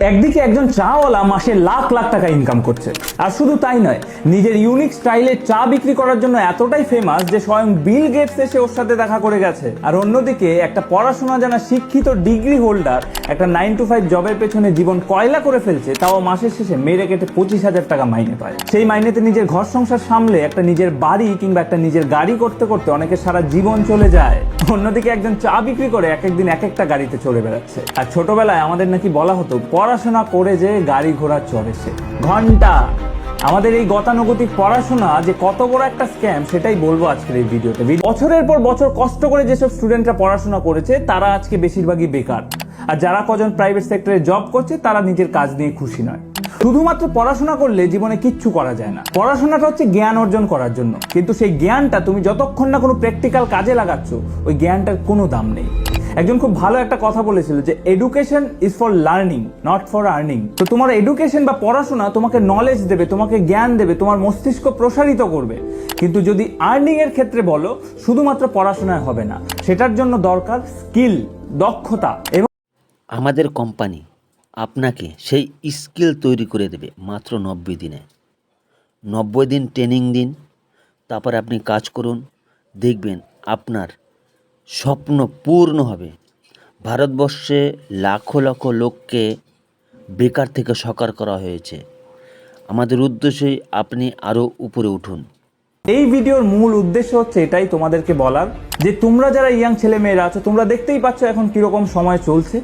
একদিকে একজন চাওয়ালা মাসে লাখ লাখ টাকা ইনকাম করছে, আর শুধু তাই নয়, নিজের ইউনিক স্টাইলে চা বিক্রি করার জন্য এতটাই ফেমাস যে স্বয়ং বিল গেটস এসে ওর সাথে দেখা করে গেছে। আর অন্যদিকে একটা পড়াশোনা জানা শিক্ষিত ডিগ্রি হোল্ডার একটা 9 to 5 জবের পেছনে জীবন কয়লা করে ফেলছে, তাও মাসের শেষে মেরে কেটে 25,000 টাকা মাইনে পায়। সেই মাইনেতে নিজের ঘর সংসার সামলে একটা নিজের বাড়ি কিংবা একটা নিজের গাড়ি করতে করতে অনেকের সারা জীবন চলে যায়। অন্যদিকে একজন চা বিক্রি করে এক একদিন এক একটা গাড়িতে চড়ে বেড়াচ্ছে। আর ছোটবেলায় আমাদের নাকি বলা হতো পড়াশোনা করে যে গাড়ি ঘোড়া চড়ে সে। ঘন্টা আমাদের এই গতানুগতিক পড়াশোনা যে কত বড় একটা স্ক্যাম সেটাই বলবো আজকের এই ভিডিওতে। বছরের পর বছর কষ্ট করে যেসব স্টুডেন্টরা পড়াশোনা করেছে তারা আজকে বেশিরভাগই বেকার, আর যারা কজন প্রাইভেট সেক্টরে জব করছে তারা নিজের কাজ নিয়ে খুশি নয়। শুধুমাত্র পড়াশোনা করলে জীবনে কিচ্ছু করা যায় না। পড়াশোনাটা হচ্ছে জ্ঞান অর্জন করার জন্য, কিন্তু সেই জ্ঞানটা তুমি যতক্ষণ না কোনো প্র্যাকটিক্যাল কাজে লাগাচ্ছ ওই জ্ঞানটার কোনো দাম নেই। একজন খুব ভালো একটা কথা বলেছিল যে education is for learning not for earning. তো তোমার এডুকেশন বা পড়াশোনা তোমাকে নলেজ দেবে, তোমাকে জ্ঞান দেবে, তোমার মস্তিষ্ক প্রসারিত করবে, কিন্তু যদি আর্নিং এর ক্ষেত্রে বলো শুধুমাত্র পড়াশোনায় হবে না, সেটার জন্য দরকার স্কিল, দক্ষতা। এবং আমাদের কোম্পানি আপনাকে সেই স্কিল তৈরি করে দেবে মাত্র 90 দিনে। 90 দিন ট্রেনিং দিন, তারপর আপনি কাজ করুন, দেখবেন আপনার স্বপ্ন পূর্ণ হবে। ভারতবর্ষে লাখো লাখো লোককে বেকার থেকে সকার করা হয়েছে। আমাদের উদ্দেশ্যই আপনি আরও উপরে উঠুন। এই ভিডিওর মূল উদ্দেশ্য হচ্ছে এটাই তোমাদেরকে বলার যে তোমরা যারা ইয়াং ছেলে মেয়েরা আছো, তোমরা দেখতেই পাচ্ছ এখন কিরকম সময় চলছে।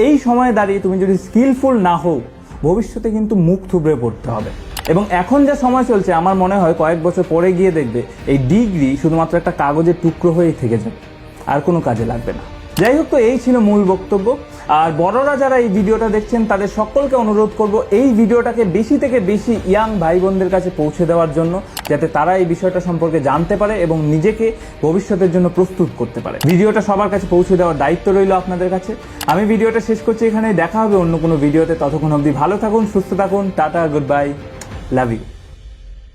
এই সময়ে দাঁড়িয়ে তুমি যদি স্কিলফুল না হও, ভবিষ্যতে কিন্তু মুখ থুবড়ে পড়তে হবে। এবং এখন যে সময় চলছে আমার মনে হয় কয়েক বছর পরে গিয়ে দেখবে এই ডিগ্রি শুধুমাত্র একটা কাগজের টুকরো হয়েই থেকে যাবে, আর কোনো কাজে লাগবে না। যাই হোক, তো এই ছিল মূল বক্তব্য। আর বড়রা যারা এই ভিডিওটা দেখছেন তাদের সকলকে অনুরোধ করব এই ভিডিওটাকে বেশি থেকে বেশি ইয়াং ভাই বোনদের কাছে পৌঁছে দেওয়ার জন্য, যাতে তারা এই বিষয়টা সম্পর্কে জানতে পারে এবং নিজেকে ভবিষ্যতের জন্য প্রস্তুত করতে পারে। ভিডিওটা সবার কাছে পৌঁছে দেওয়ার দায়িত্ব রইল আপনাদের কাছে। আমি ভিডিওটা শেষ করছি এখানে, দেখা হবে অন্য কোনো ভিডিওতে। ততক্ষণ অবধি ভালো থাকুন, সুস্থ থাকুন, tata, good bye, love you.